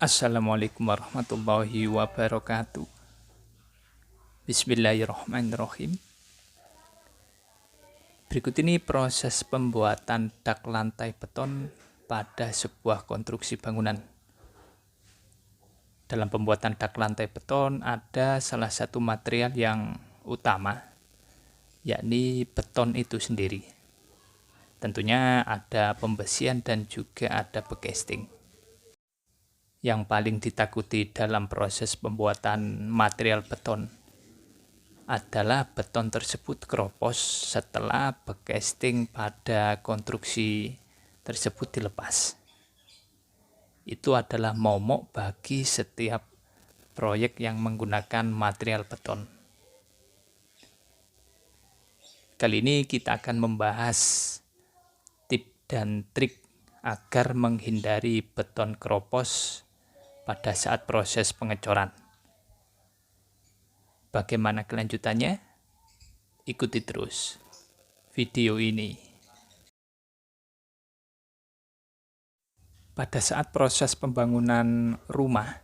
Assalamualaikum warahmatullahi wabarakatuh. Bismillahirrahmanirrahim. Berikut ini proses pembuatan dak lantai beton pada sebuah konstruksi bangunan. Dalam pembuatan dak lantai beton ada salah satu material yang utama, yakni beton itu sendiri. Tentunya ada pembesian dan juga ada backcasting. Yang paling ditakuti dalam proses pembuatan material beton adalah beton tersebut keropos setelah backcasting pada konstruksi tersebut dilepas. Itu adalah momok bagi setiap proyek yang menggunakan material beton. Kali ini kita akan membahas tip dan trik agar menghindari beton keropos pada saat proses pengecoran. Bagaimana kelanjutannya? Ikuti terus video ini. Pada saat proses pembangunan rumah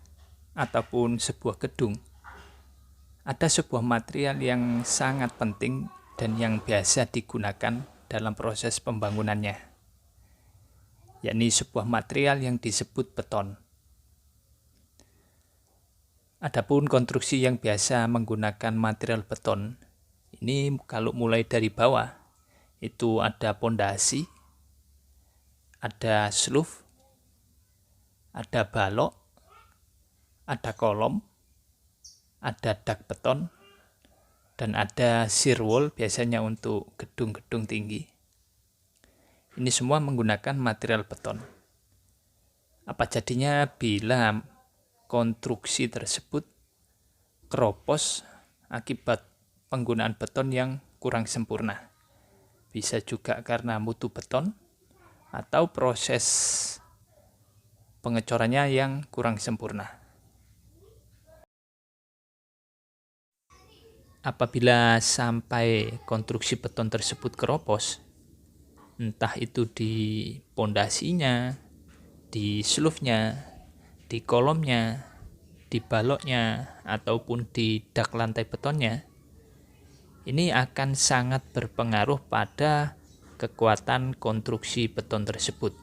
ataupun sebuah gedung, ada sebuah material yang sangat penting dan yang biasa digunakan dalam proses pembangunannya, yakni sebuah material yang disebut beton. Adapun konstruksi yang biasa menggunakan material beton, ini kalau mulai dari bawah, itu ada pondasi, ada sloof, ada balok, ada kolom, ada dak beton, dan ada shear wall biasanya untuk gedung-gedung tinggi. Ini semua menggunakan material beton. Apa jadinya bila konstruksi tersebut keropos akibat penggunaan beton yang kurang sempurna? Bisa juga karena mutu beton atau proses pengecorannya yang kurang sempurna. Apabila sampai konstruksi beton tersebut keropos, entah itu di pondasinya, di sloofnya, di kolomnya, di baloknya, ataupun di dak lantai betonnya, ini akan sangat berpengaruh pada kekuatan konstruksi beton tersebut.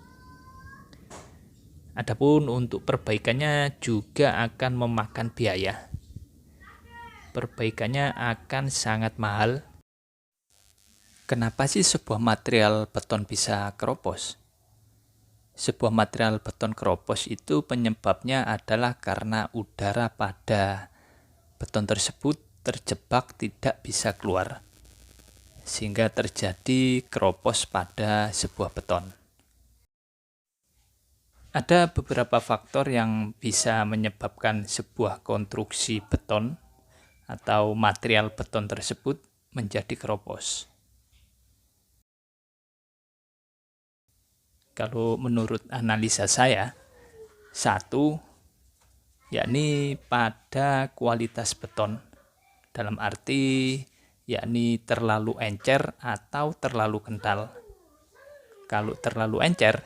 Adapun untuk perbaikannya juga akan memakan biaya. Perbaikannya akan sangat mahal. Kenapa sih sebuah material beton bisa keropos? Sebuah material beton keropos itu penyebabnya adalah karena udara pada beton tersebut terjebak tidak bisa keluar, sehingga terjadi keropos pada sebuah beton. Ada beberapa faktor yang bisa menyebabkan sebuah konstruksi beton atau material beton tersebut menjadi keropos. Kalau menurut analisa saya, satu, yakni pada kualitas beton, dalam arti yakni terlalu encer atau terlalu kental. Kalau terlalu encer,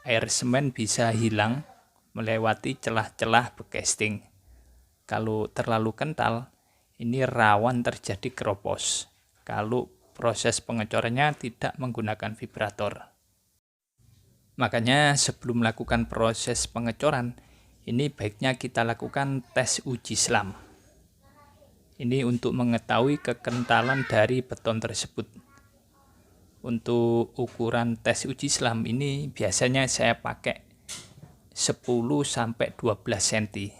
air semen bisa hilang melewati celah-celah backcasting. Kalau terlalu kental, ini rawan terjadi keropos kalau proses pengecorannya tidak menggunakan vibrator. Makanya sebelum melakukan proses pengecoran, ini baiknya kita lakukan tes uji SLAM. Ini untuk mengetahui kekentalan dari beton tersebut. Untuk ukuran tes uji SLAM ini biasanya saya pakai 10-12 cm.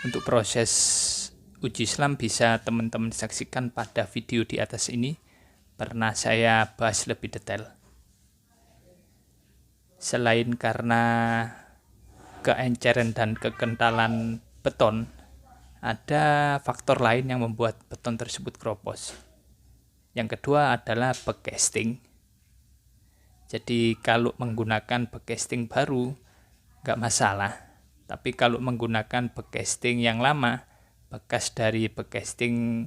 Untuk proses uji SLAM bisa teman-teman saksikan pada video di atas ini. Pernah saya bahas lebih detail. Selain karena keenceran dan kekentalan beton, ada faktor lain yang membuat beton tersebut keropos. Yang kedua adalah backcasting. Jadi kalau menggunakan backcasting baru nggak masalah, tapi kalau menggunakan backcasting yang lama, bekas dari backcasting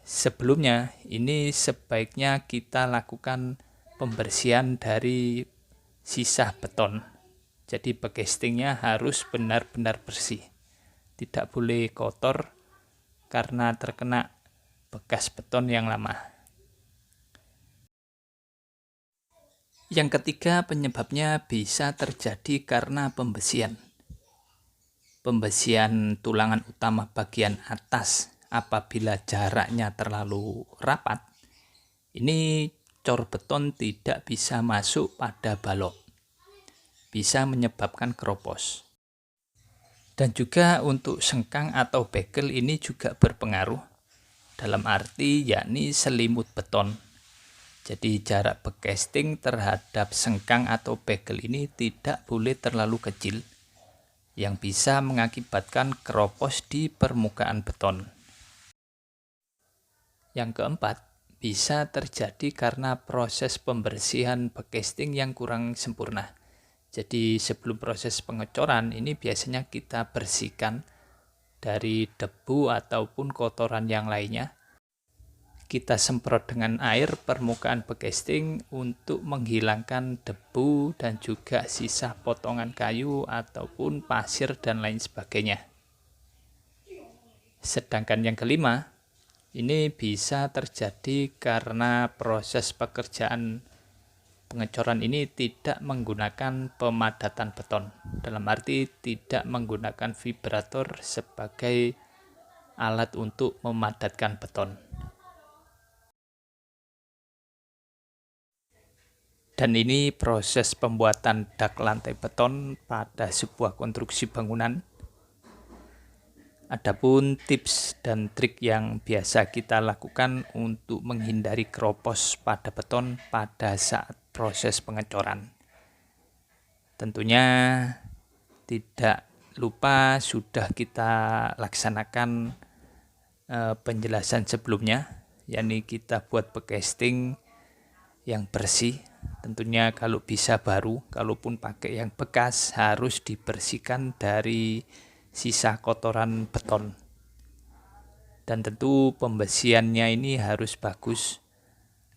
sebelumnya, ini sebaiknya kita lakukan pembersihan dari sisa beton. Jadi backcastingnya harus benar-benar bersih, tidak boleh kotor karena terkena bekas beton yang lama. Yang ketiga, penyebabnya bisa terjadi karena pembesian. Pembesian tulangan utama bagian atas apabila jaraknya terlalu rapat, ini cor beton tidak bisa masuk pada balok, bisa menyebabkan keropos. Dan juga untuk sengkang atau bekel ini juga berpengaruh, dalam arti yakni selimut beton. Jadi jarak backcasting terhadap sengkang atau bekel ini tidak boleh terlalu kecil, yang bisa mengakibatkan keropos di permukaan beton. Yang keempat, bisa terjadi karena proses pembersihan backcasting yang kurang sempurna. Jadi sebelum proses pengecoran ini biasanya kita bersihkan dari debu ataupun kotoran yang lainnya. Kita semprot dengan air permukaan backcasting untuk menghilangkan debu dan juga sisa potongan kayu ataupun pasir dan lain sebagainya. Sedangkan yang kelima, ini bisa terjadi karena proses pekerjaan pengecoran ini tidak menggunakan pemadatan beton, dalam arti tidak menggunakan vibrator sebagai alat untuk memadatkan beton. Dan ini proses pembuatan dak lantai beton pada sebuah konstruksi bangunan. Adapun tips dan trik yang biasa kita lakukan untuk menghindari keropos pada beton pada saat proses pengecoran. Tentunya tidak lupa sudah kita laksanakan penjelasan sebelumnya, yakni kita buat backcasting yang bersih. Tentunya kalau bisa baru, kalaupun pakai yang bekas harus dibersihkan dari sisa kotoran beton. Dan tentu pembesiannya ini harus bagus,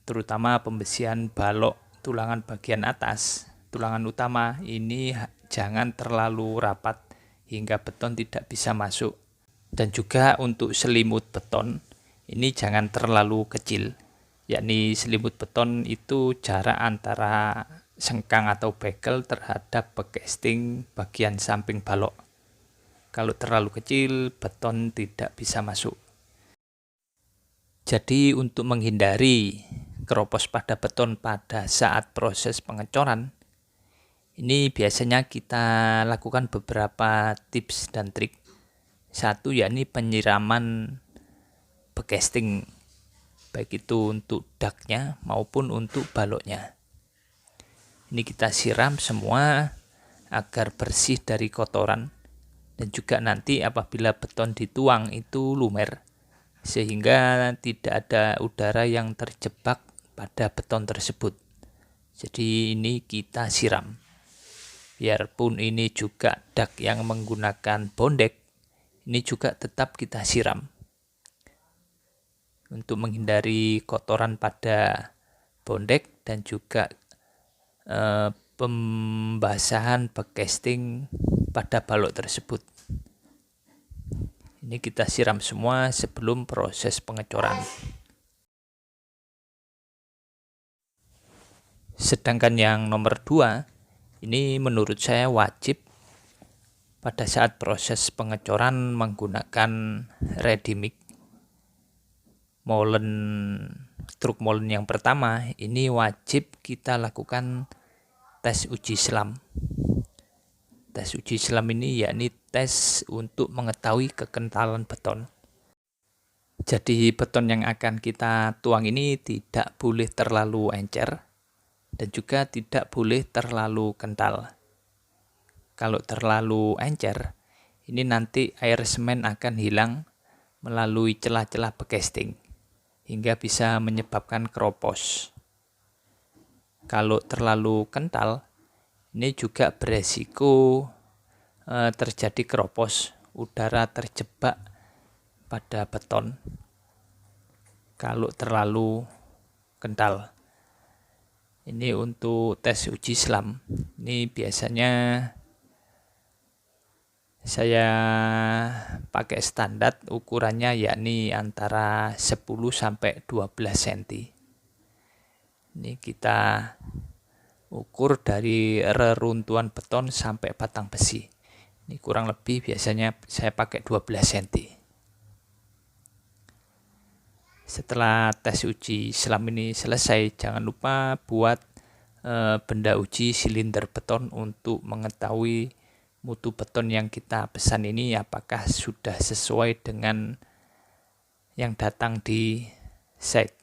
terutama pembesian balok tulangan bagian atas, tulangan utama ini jangan terlalu rapat hingga beton tidak bisa masuk. Dan juga untuk selimut beton ini jangan terlalu kecil, yakni selimut beton itu jarak antara sengkang atau bekel terhadap backcasting bagian samping balok. Kalau terlalu kecil, beton tidak bisa masuk. Jadi untuk menghindari keropos pada beton pada saat proses pengecoran, ini biasanya kita lakukan beberapa tips dan trik. Satu, yakni penyiraman backcasting, baik itu untuk daknya maupun untuk baloknya. Ini kita siram semua agar bersih dari kotoran. Dan juga nanti apabila beton dituang itu lumer, sehingga tidak ada udara yang terjebak pada beton tersebut. Jadi ini kita siram. Biarpun ini juga dak yang menggunakan bondek, ini juga tetap kita siram. Untuk menghindari kotoran pada bondek dan juga pembasahan backcasting pada balok tersebut. Ini kita siram semua sebelum proses pengecoran. Sedangkan yang nomor 2, ini menurut saya wajib pada saat proses pengecoran menggunakan ready mix. Truk molen yang pertama ini wajib kita lakukan tes uji selam. Tes uji selam ini yakni tes untuk mengetahui kekentalan beton. Jadi beton yang akan kita tuang ini tidak boleh terlalu encer dan juga tidak boleh terlalu kental. Kalau terlalu encer, ini nanti air semen akan hilang melalui celah-celah backcasting hingga bisa menyebabkan keropos. Kalau terlalu kental, ini juga beresiko terjadi keropos, udara terjebak pada beton kalau terlalu kental. Ini untuk tes uji selam. Ini biasanya Saya pakai standar ukurannya yakni antara 10 sampai 12 cm. Ini kita ukur dari reruntuhan beton sampai batang besi. Ini kurang lebih biasanya saya pakai 12 cm. Setelah tes uji selam ini selesai, jangan lupa buat benda uji silinder beton untuk mengetahui mutu beton yang kita pesan ini apakah sudah sesuai dengan yang datang di site.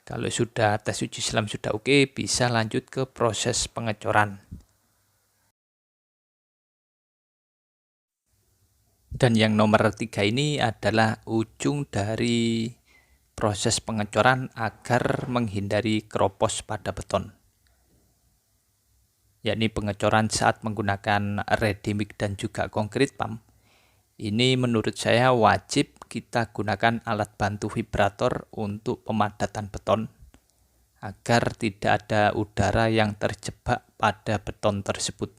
Kalau sudah tes uji selam sudah oke, bisa lanjut ke proses pengecoran. Dan yang nomor 3 ini adalah ujung dari proses pengecoran agar menghindari keropos pada beton, yakni pengecoran saat menggunakan ready mix dan juga concrete pump. Ini menurut saya wajib kita gunakan alat bantu vibrator untuk pemadatan beton agar tidak ada udara yang terjebak pada beton tersebut.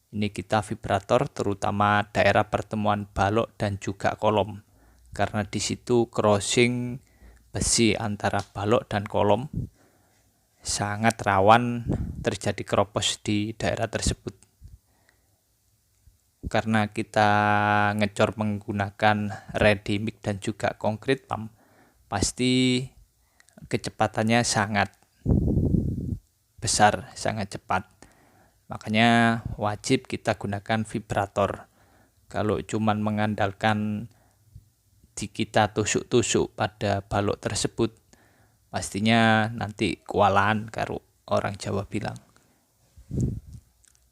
Ini kita vibrator terutama daerah pertemuan balok dan juga kolom, karena di situ crossing besi antara balok dan kolom sangat rawan terjadi keropos di daerah tersebut. Karena kita ngecor menggunakan ready mix dan juga concrete pump, pasti kecepatannya sangat besar, sangat cepat. Makanya wajib kita gunakan vibrator. Kalau cuman mengandalkan kita tusuk-tusuk pada balok tersebut, pastinya nanti kewalahan karo orang Jawa bilang.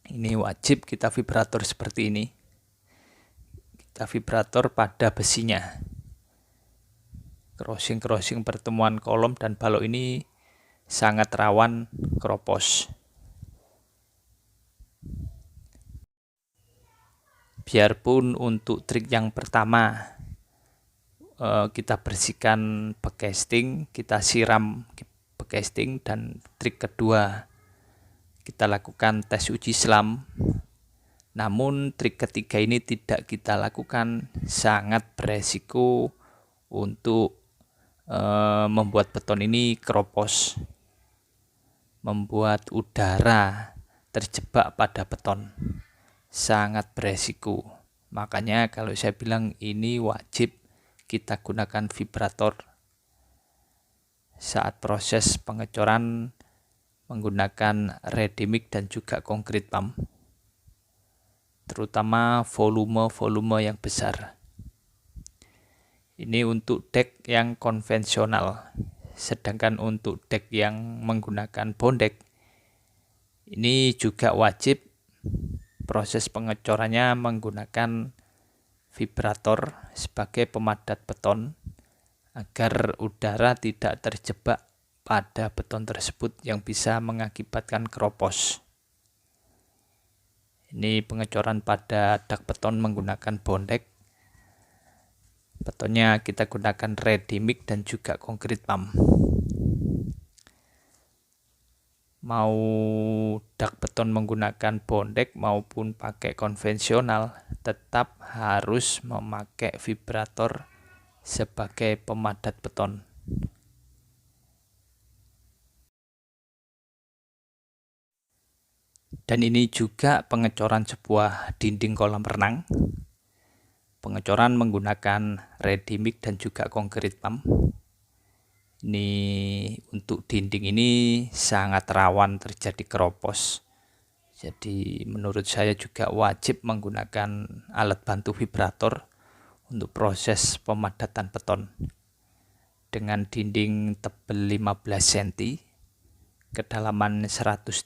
Ini wajib kita vibrator seperti ini. Kita vibrator pada besinya. Crossing pertemuan kolom dan balok ini sangat rawan keropos. Biarpun untuk trik yang pertama kita bersihkan bekasting, kita siram bekasting, dan trik kedua kita lakukan tes uji selam. Namun trik ketiga ini tidak kita lakukan, sangat beresiko untuk membuat beton ini keropos, membuat udara terjebak pada beton, sangat beresiko. Makanya kalau saya bilang ini wajib kita gunakan vibrator saat proses pengecoran menggunakan ready mix dan juga concrete pump, terutama volume yang besar. Ini untuk dek yang konvensional, sedangkan untuk dek yang menggunakan bondek ini juga wajib proses pengecorannya menggunakan vibrator sebagai pemadat beton agar udara tidak terjebak pada beton tersebut yang bisa mengakibatkan keropos. Ini pengecoran pada dak beton menggunakan bondek. Betonnya kita gunakan ready mix dan juga concrete pump. Mau dak beton menggunakan bondek maupun pakai konvensional, tetap harus memakai vibrator sebagai pemadat beton. Dan ini juga pengecoran sebuah dinding kolam renang. Pengecoran menggunakan ready mix dan juga concrete pump. Ini untuk dinding ini sangat rawan terjadi keropos. Jadi menurut saya juga wajib menggunakan alat bantu vibrator untuk proses pemadatan beton. Dengan dinding tebal 15 cm, kedalaman 135,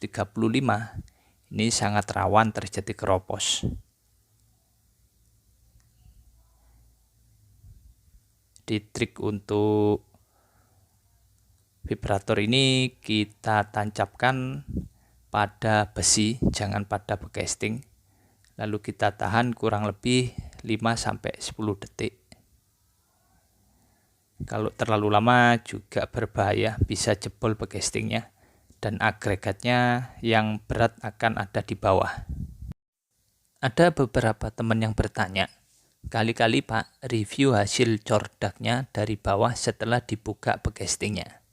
ini sangat rawan terjadi keropos. Di trik untuk vibrator ini kita tancapkan pada besi, jangan pada bekasting. Lalu kita tahan kurang lebih 5-10 detik. Kalau terlalu lama juga berbahaya, bisa jebol bekastingnya dan agregatnya yang berat akan ada di bawah. Ada beberapa teman yang bertanya, kali-kali Pak, review hasil cordaknya dari bawah setelah dibuka bekestingnya.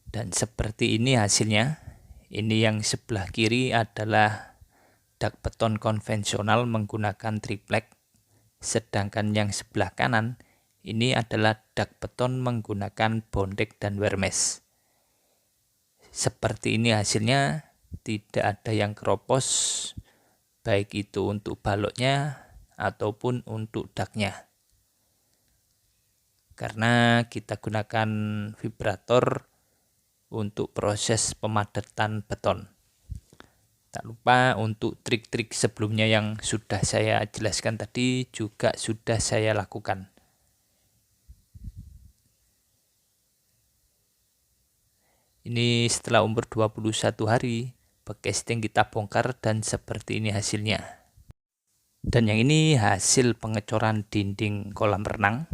Dan seperti ini hasilnya. Ini yang sebelah kiri adalah dak beton konvensional menggunakan triplek. Sedangkan yang sebelah kanan ini adalah dak beton menggunakan bondek dan wermes. Seperti ini hasilnya, tidak ada yang keropos, baik itu untuk baloknya ataupun untuk daknya. Karena kita gunakan vibrator untuk proses pemadatan beton. Tak lupa untuk trik-trik sebelumnya yang sudah saya jelaskan tadi juga sudah saya lakukan. Ini setelah umur 21 hari, bekesting kita bongkar dan seperti ini hasilnya. Dan yang ini hasil pengecoran dinding kolam renang.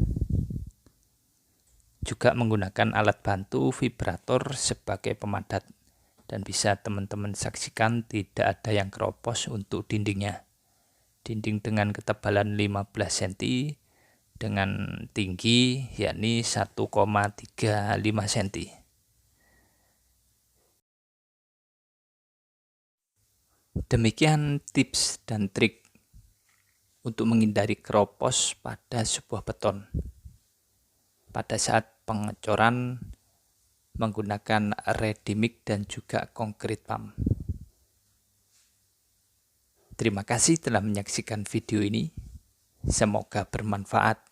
Juga menggunakan alat bantu vibrator sebagai pemadat. Dan bisa teman-teman saksikan tidak ada yang keropos untuk dindingnya. Dinding dengan ketebalan 15 cm dengan tinggi yakni 1,35 cm. Demikian tips dan trik untuk menghindari keropos pada sebuah beton. Pada saat pengecoran menggunakan ready mix dan juga concrete pump. Terima kasih telah menyaksikan video ini. Semoga bermanfaat.